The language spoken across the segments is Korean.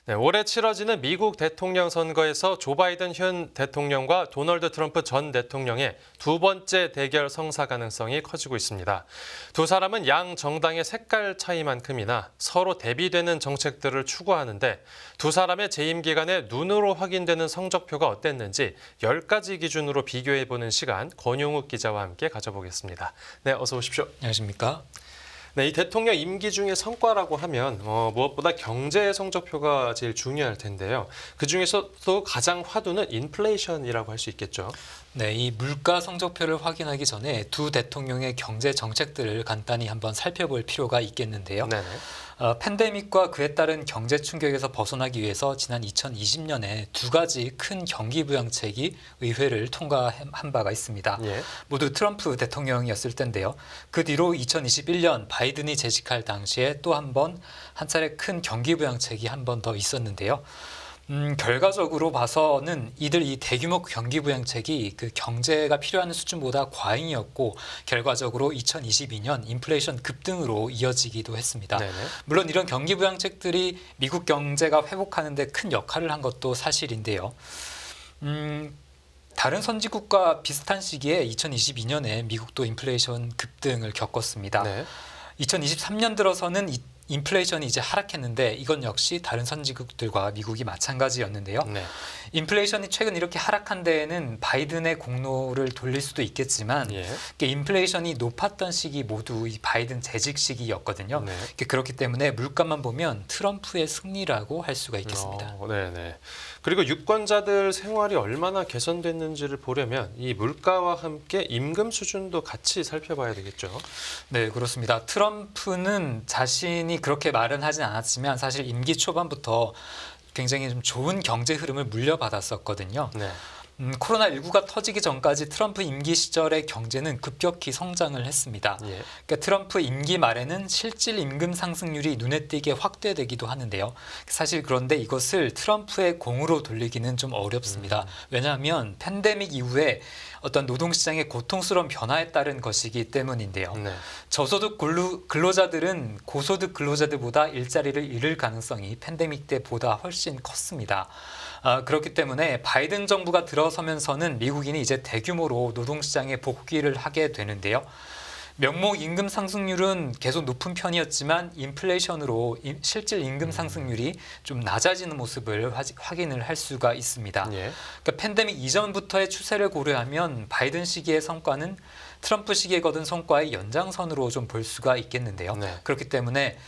네, 올해 치러지는 미국 대통령 선거에서 조 바이든 현 대통령과 도널드 트럼프 전 대통령의 두 번째 대결 성사 가능성이 커지고 있습니다. 두 사람은 양 정당의 색깔 차이만큼이나 서로 대비되는 정책들을 추구하는데 두 사람의 재임 기간에 눈으로 확인되는 성적표가 어땠는지 10가지 기준으로 비교해보는 시간 권용욱 기자와 함께 가져보겠습니다. 네, 어서 오십시오. 안녕하십니까? 네, 이 대통령 임기 중의 성과라고 하면 무엇보다 경제 성적표가 제일 중요할 텐데요. 그중에서도 가장 화두는 인플레이션이라고 할 수 있겠죠. 네, 이 물가 성적표를 확인하기 전에 두 대통령의 경제 정책들을 간단히 한번 살펴볼 필요가 있겠는데요. 네네. 팬데믹과 그에 따른 경제 충격에서 벗어나기 위해서 지난 2020년에 두 가지 큰 경기 부양책이 의회를 통과한 바가 있습니다. 예. 모두 트럼프 대통령이었을 텐데요. 그 뒤로 2021년 바이든이 재직할 당시에 또 한 차례 큰 경기 부양책이 한 번 더 있었는데요. 결과적으로 봐서는 이 대규모 경기 부양책이 그 경제가 필요한 수준보다 과잉이었고 결과적으로 2022년 인플레이션 급등으로 이어지기도 했습니다. 네네. 물론 이런 경기 부양책들이 미국 경제가 회복하는 데 큰 역할을 한 것도 사실인데요. 다른 선진국과 비슷한 시기에 2022년에 미국도 인플레이션 급등을 겪었습니다. 네. 2023년 들어서는 인플레이션이 이제 하락했는데 이건 역시 다른 선진국들과 미국이 마찬가지였는데요. 네. 인플레이션이 최근 이렇게 하락한 데에는 바이든의 공로를 돌릴 수도 있겠지만 예. 인플레이션이 높았던 시기 모두 이 바이든 재직 시기였거든요. 네. 그렇기 때문에 물가만 보면 트럼프의 승리라고 할 수가 있겠습니다. 네네. 그리고 유권자들 생활이 얼마나 개선됐는지를 보려면 이 물가와 함께 임금 수준도 같이 살펴봐야 되겠죠. 네, 그렇습니다. 트럼프는 자신이 그렇게 말은 하진 않았지만 사실 임기 초반부터 굉장히 좀 좋은 경제 흐름을 물려받았었거든요. 네. 코로나19가 터지기 전까지 트럼프 임기 시절의 경제는 급격히 성장을 했습니다. 예. 그러니까 트럼프 임기 말에는 실질 임금 상승률이 눈에 띄게 확대되기도 하는데요. 사실 그런데 이것을 트럼프의 공으로 돌리기는 좀 어렵습니다. 왜냐하면 팬데믹 이후에 어떤 노동시장의 고통스러운 변화에 따른 것이기 때문인데요. 네. 저소득 근로자들은 고소득 근로자들보다 일자리를 잃을 가능성이 팬데믹 때보다 훨씬 컸습니다. 그렇기 때문에 바이든 정부가 들어서면서는 미국인이 이제 대규모로 노동시장에 복귀를 하게 되는데요. 명목 임금 상승률은 계속 높은 편이었지만 인플레이션으로 실질 임금 상승률이 좀 낮아지는 모습을 확인을 할 수가 있습니다. 예. 그러니까 팬데믹 이전부터의 추세를 고려하면 바이든 시기의 성과는 트럼프 시기에 거둔 성과의 연장선으로 좀 볼 수가 있겠는데요. 네. 그렇기 때문에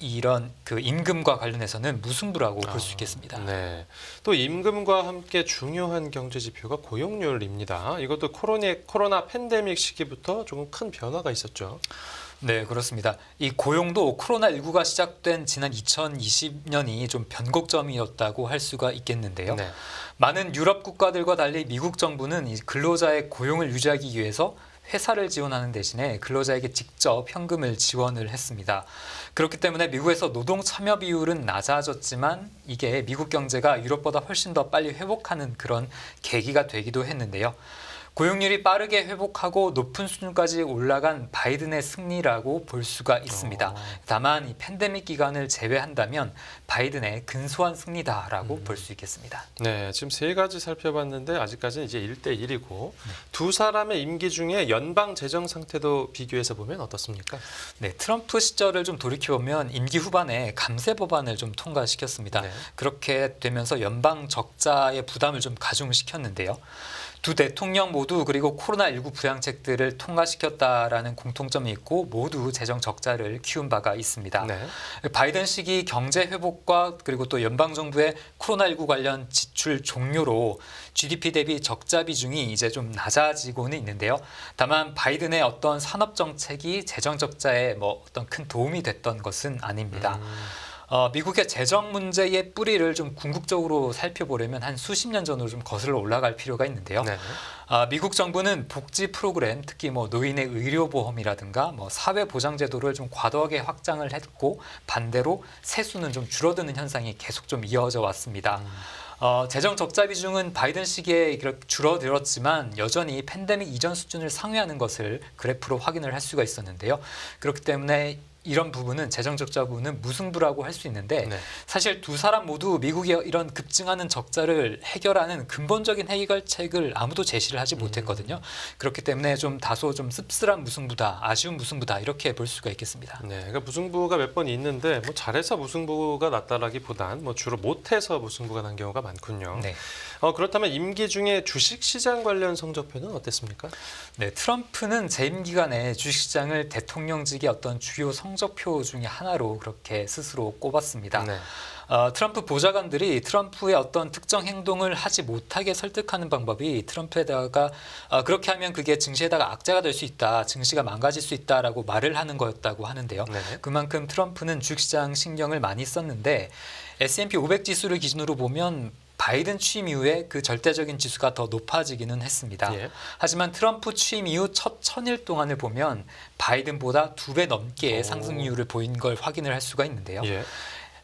이런 그 임금과 관련해서는 무승부라고 볼 수 있겠습니다. 네. 또 임금과 함께 중요한 경제 지표가 고용률입니다. 이것도 코로나 팬데믹 시기부터 조금 큰 변화가 있었죠. 네, 그렇습니다. 이 고용도 코로나19가 시작된 지난 2020년이 좀 변곡점이었다고 할 수가 있겠는데요. 네. 많은 유럽 국가들과 달리 미국 정부는 이 근로자의 고용을 유지하기 위해서 회사를 지원하는 대신에 근로자에게 직접 현금을 지원을 했습니다. 그렇기 때문에 미국에서 노동 참여 비율은 낮아졌지만 이게 미국 경제가 유럽보다 훨씬 더 빨리 회복하는 그런 계기가 되기도 했는데요. 고용률이 빠르게 회복하고 높은 수준까지 올라간 바이든의 승리라고 볼 수가 있습니다. 다만 이 팬데믹 기간을 제외한다면 바이든의 근소한 승리다라고 볼 수 있겠습니다. 네, 지금 세 가지 살펴봤는데 아직까지는 이제 1대1이고 두 사람의 임기 중에 연방 재정 상태도 비교해서 보면 어떻습니까? 네, 트럼프 시절을 좀 돌이켜보면 임기 후반에 감세 법안을 좀 통과시켰습니다. 네. 그렇게 되면서 연방 적자의 부담을 좀 가중시켰는데요. 두 대통령 모두 그리고 코로나19 부양책들을 통과시켰다라는 공통점이 있고 모두 재정 적자를 키운 바가 있습니다. 네. 바이든 시기 경제 회복과 그리고 또 연방 정부의 코로나19 관련 지출 종료로 GDP 대비 적자 비중이 이제 좀 낮아지고는 있는데요. 다만 바이든의 어떤 산업 정책이 재정 적자에 어떤 큰 도움이 됐던 것은 아닙니다. 미국의 재정 문제의 뿌리를 좀 궁극적으로 살펴보려면 한 수십 년 전으로 좀 거슬러 올라갈 필요가 있는데요. 네. 미국 정부는 복지 프로그램, 특히 노인의 의료보험이라든가 사회보장제도를 좀 과도하게 확장을 했고 반대로 세수는 좀 줄어드는 현상이 계속 좀 이어져 왔습니다. 재정 적자 비중은 바이든 시기에 이렇게 줄어들었지만 여전히 팬데믹 이전 수준을 상회하는 것을 그래프로 확인을 할 수가 있었는데요. 그렇기 때문에 이런 부분은 재정 적자 부분은 무승부라고 할 수 있는데 네. 사실 두 사람 모두 미국의 이런 급증하는 적자를 해결하는 근본적인 해결책을 아무도 제시를 하지 못했거든요. 그렇기 때문에 좀 다소 좀 씁쓸한 무승부다, 아쉬운 무승부다 이렇게 볼 수가 있겠습니다. 네, 그러니까 무승부가 몇 번 있는데 뭐 잘해서 무승부가 났다라기보단 뭐 주로 못해서 무승부가 난 경우가 많군요. 네. 그렇다면 임기 중에 주식시장 관련 성적표는 어땠습니까? 네, 트럼프는 재임 기간에 주식시장을 대통령직의 어떤 주요 성적표 중에 하나로 그렇게 스스로 꼽았습니다. 네. 트럼프 보좌관들이 트럼프의 어떤 특정 행동을 하지 못하게 설득하는 방법이 트럼프에다가 그렇게 하면 그게 증시에다가 악재가 될 수 있다, 증시가 망가질 수 있다라고 말을 하는 거였다고 하는데요. 네. 그만큼 트럼프는 주식시장 신경을 많이 썼는데 S&P 500 지수를 기준으로 보면 바이든 취임 이후에 그 절대적인 지수가 더 높아지기는 했습니다. 예. 하지만 트럼프 취임 이후 첫 1000일 동안을 보면 바이든보다 2배 넘게 상승률을 보인 걸 확인을 할 수가 있는데요. 예.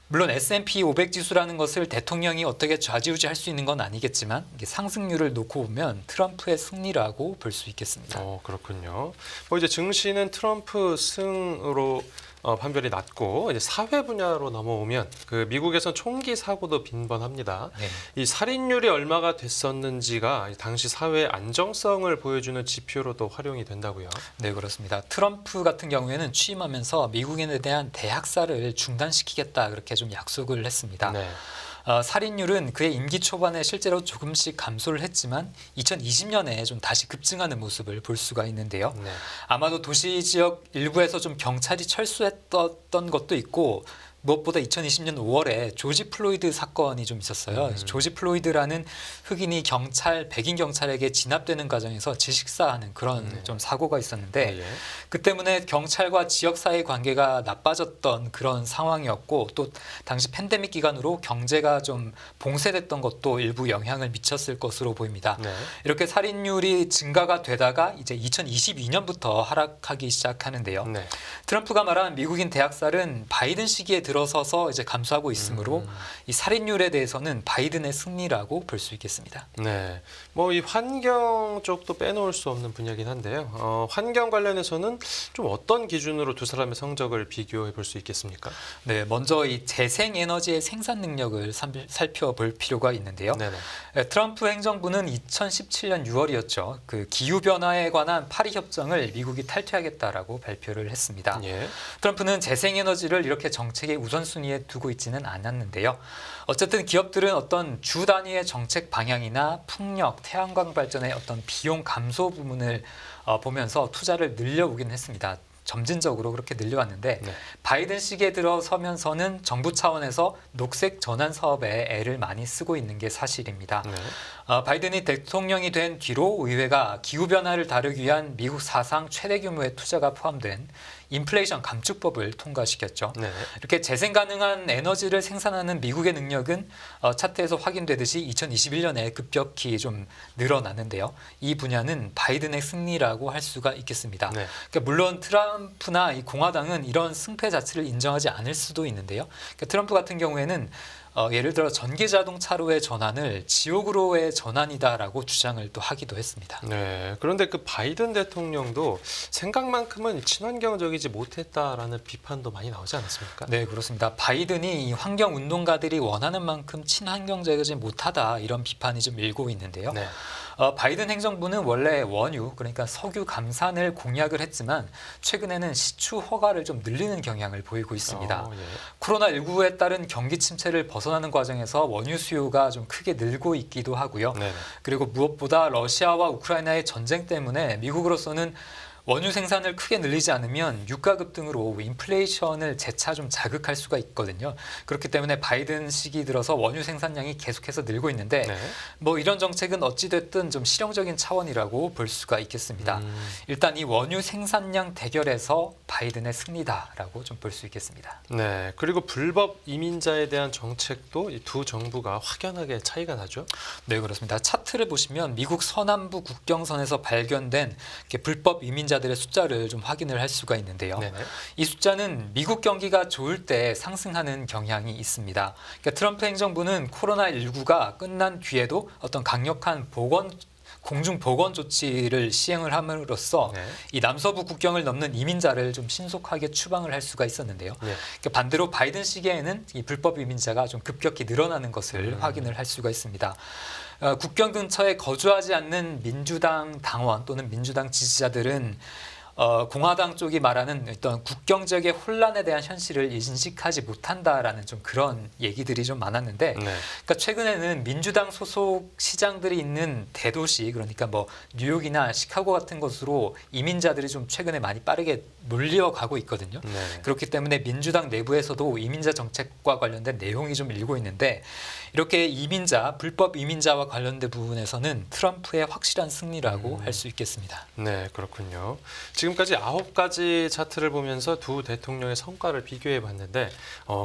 물론 S&P 500 지수라는 것을 대통령이 어떻게 좌지우지할 수 있는 건 아니겠지만 이게 상승률을 놓고 보면 트럼프의 승리라고 볼 수 있겠습니다. 그렇군요. 뭐 이제 증시는 트럼프 승으로 판별이 났고 이제 사회 분야로 넘어오면 그 미국에선 총기 사고도 빈번합니다. 네. 이 살인율이 얼마가 됐었는지가 당시 사회의 안정성을 보여주는 지표로도 활용이 된다고요. 네, 그렇습니다. 트럼프 같은 경우에는 취임하면서 미국인에 대한 대학살을 중단시키겠다 그렇게 좀 약속을 했습니다. 네. 살인율은 그의 임기 초반에 실제로 조금씩 감소를 했지만 2020년에 좀 다시 급증하는 모습을 볼 수가 있는데요. 네. 아마도 도시 지역 일부에서 좀 경찰이 철수했던 것도 있고 무엇보다 2020년 5월에 조지 플로이드 사건이 좀 있었어요. 조지 플로이드라는 흑인이 백인 경찰에게 진압되는 과정에서 질식사하는 그런 좀 사고가 있었는데 예. 그 때문에 경찰과 지역 사회의 관계가 나빠졌던 그런 상황이었고 또 당시 팬데믹 기간으로 경제가 좀 봉쇄됐던 것도 일부 영향을 미쳤을 것으로 보입니다. 네. 이렇게 살인율이 증가가 되다가 이제 2022년부터 하락하기 시작하는데요. 네. 트럼프가 말한 미국인 대학살은 바이든 시기에 들어서서 이제 감소하고 있으므로 이 살인율에 대해서는 바이든의 승리라고 볼 수 있겠습니다. 네, 뭐 이 환경 쪽도 빼놓을 수 없는 분야긴 한데요. 환경 관련해서는 좀 어떤 기준으로 두 사람의 성적을 비교해 볼 수 있겠습니까? 네, 먼저 이 재생에너지의 생산 능력을 살펴볼 필요가 있는데요. 네네. 트럼프 행정부는 2017년 6월이었죠. 그 기후 변화에 관한 파리 협정을 미국이 탈퇴하겠다라고 발표를 했습니다. 예. 트럼프는 재생에너지를 이렇게 정책의 우선순위에 두고 있지는 않았는데요. 어쨌든 기업들은 어떤 주 단위의 정책 방향이나 풍력, 태양광 발전의 어떤 비용 감소 부분을 보면서 투자를 늘려오긴 했습니다. 점진적으로 그렇게 늘려왔는데 네. 바이든 시기에 들어서면서는 정부 차원에서 녹색 전환 사업에 애를 많이 쓰고 있는 게 사실입니다. 네. 바이든이 대통령이 된 뒤로 의회가 기후변화를 다루기 위한 미국 사상 최대 규모의 투자가 포함된 인플레이션 감축법을 통과시켰죠. 네. 이렇게 재생 가능한 에너지를 생산하는 미국의 능력은 차트에서 확인되듯이 2021년에 급격히 좀 늘어났는데요. 이 분야는 바이든의 승리라고 할 수가 있겠습니다. 네. 그러니까 물론 트럼프나 이 공화당은 이런 승패 자체를 인정하지 않을 수도 있는데요. 그러니까 트럼프 같은 경우에는 예를 들어 전기 자동차로의 전환을 지옥으로의 전환이다라고 주장을 또 하기도 했습니다. 네. 그런데 그 바이든 대통령도 생각만큼은 친환경적이지 못했다라는 비판도 많이 나오지 않았습니까? 네, 그렇습니다. 바이든이 이 환경 운동가들이 원하는 만큼 친환경적이지 못하다 이런 비판이 좀 일고 있는데요. 네. 바이든 행정부는 원래 원유 그러니까 석유 감산을 공약을 했지만 최근에는 시추 허가를 좀 늘리는 경향을 보이고 있습니다. 예. 코로나19에 따른 경기 침체를 벗어나는 과정에서 원유 수요가 좀 크게 늘고 있기도 하고요. 네. 그리고 무엇보다 러시아와 우크라이나의 전쟁 때문에 미국으로서는 원유 생산을 크게 늘리지 않으면 유가 급등으로 인플레이션을 재차 좀 자극할 수가 있거든요. 그렇기 때문에 바이든 시기 들어서 원유 생산량이 계속해서 늘고 있는데 네. 뭐 이런 정책은 어찌됐든 좀 실용적인 차원이라고 볼 수가 있겠습니다. 일단 이 원유 생산량 대결에서 바이든의 승리다라고 좀 볼 수 있겠습니다. 네. 그리고 불법 이민자에 대한 정책도 이 두 정부가 확연하게 차이가 나죠. 네, 그렇습니다. 차트를 보시면 미국 서남부 국경선에서 발견된 이렇게 불법 이민자들의 숫자를 좀 확인을 할 수가 있는데요. 네네. 이 숫자는 미국 경기가 좋을 때 상승하는 경향이 있습니다. 그러니까 트럼프 행정부는 코로나19가 끝난 뒤에도 어떤 강력한 보건 공중 보건 조치를 시행을 함으로써 네. 이 남서부 국경을 넘는 이민자를 좀 신속하게 추방을 할 수가 있었는데요. 네. 그러니까 반대로 바이든 시기에는 이 불법 이민자가 좀 급격히 늘어나는 것을 확인을 할 수가 있습니다. 국경 근처에 거주하지 않는 민주당 당원 또는 민주당 지지자들은 공화당 쪽이 말하는 어떤 국경 지역의 혼란에 대한 현실을 인식하지 못한다라는 좀 그런 얘기들이 좀 많았는데, 네. 그러니까 최근에는 민주당 소속 시장들이 있는 대도시, 그러니까 뭐 뉴욕이나 시카고 같은 곳으로 이민자들이 좀 최근에 많이 빠르게 몰려가고 있거든요. 네. 그렇기 때문에 민주당 내부에서도 이민자 정책과 관련된 내용이 좀 일고 있는데, 이렇게 불법 이민자와 관련된 부분에서는 트럼프의 확실한 승리라고 할 수 있겠습니다. 네, 그렇군요. 지금까지 9가지 차트를 보면서 두 대통령의 성과를 비교해 봤는데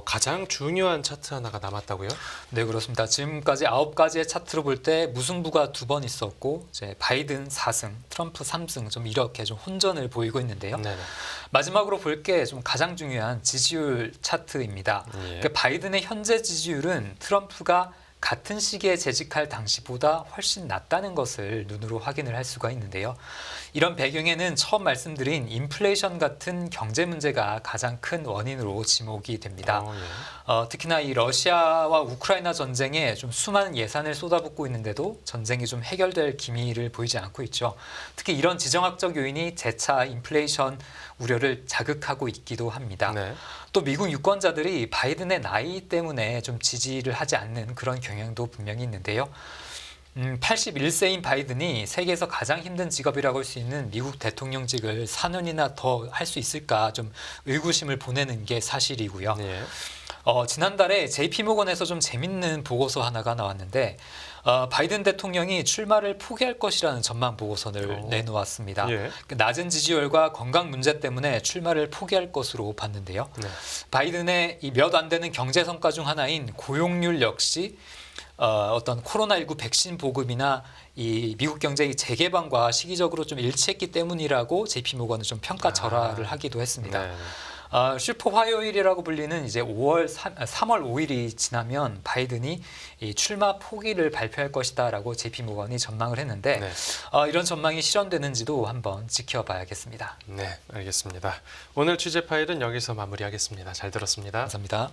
가장 중요한 차트 하나가 남았다고요? 네, 그렇습니다. 지금까지 9가지의 차트로 볼 때 무승부가 2번 있었고, 이제 바이든 4승, 트럼프 3승 좀 이렇게 좀 혼전을 보이고 있는데요. 네. 마지막으로 볼 게 좀 가장 중요한 지지율 차트입니다. 예. 그 바이든의 현재 지지율은 트럼프가 같은 시기에 재직할 당시보다 훨씬 낮다는 것을 눈으로 확인을 할 수가 있는데요. 이런 배경에는 처음 말씀드린 인플레이션 같은 경제 문제가 가장 큰 원인으로 지목이 됩니다. 예. 특히나 이 러시아와 우크라이나 전쟁에 좀 수많은 예산을 쏟아붓고 있는데도 전쟁이 좀 해결될 기미를 보이지 않고 있죠. 특히 이런 지정학적 요인이 재차 인플레이션 우려를 자극하고 있기도 합니다. 네. 또 미국 유권자들이 바이든의 나이 때문에 좀 지지를 하지 않는 그런 경향도 분명히 있는데요. 81세인 바이든이 세계에서 가장 힘든 직업이라고 할 수 있는 미국 대통령직을 4년이나 더 할 수 있을까 좀 의구심을 보내는 게 사실이고요. 예. 지난달에 JP모건에서 좀 재밌는 보고서 하나가 나왔는데, 바이든 대통령이 출마를 포기할 것이라는 전망 보고서를 내놓았습니다. 예. 낮은 지지율과 건강 문제 때문에 출마를 포기할 것으로 봤는데요. 네. 바이든의 이 몇 안 되는 경제 성과 중 하나인 고용률 역시 어떤 코로나19 백신 보급이나 이 미국 경제의 재개방과 시기적으로 좀 일치했기 때문이라고 JP모건은 좀 평가 절하를 하기도 했습니다. 네. 슈퍼 화요일이라고 불리는 이제 3월 5일이 지나면 바이든이 이 출마 포기를 발표할 것이다라고 JP모건이 전망을 했는데, 네. 이런 전망이 실현되는지도 한번 지켜봐야겠습니다. 네, 알겠습니다. 오늘 취재 파일은 여기서 마무리하겠습니다. 잘 들었습니다. 감사합니다.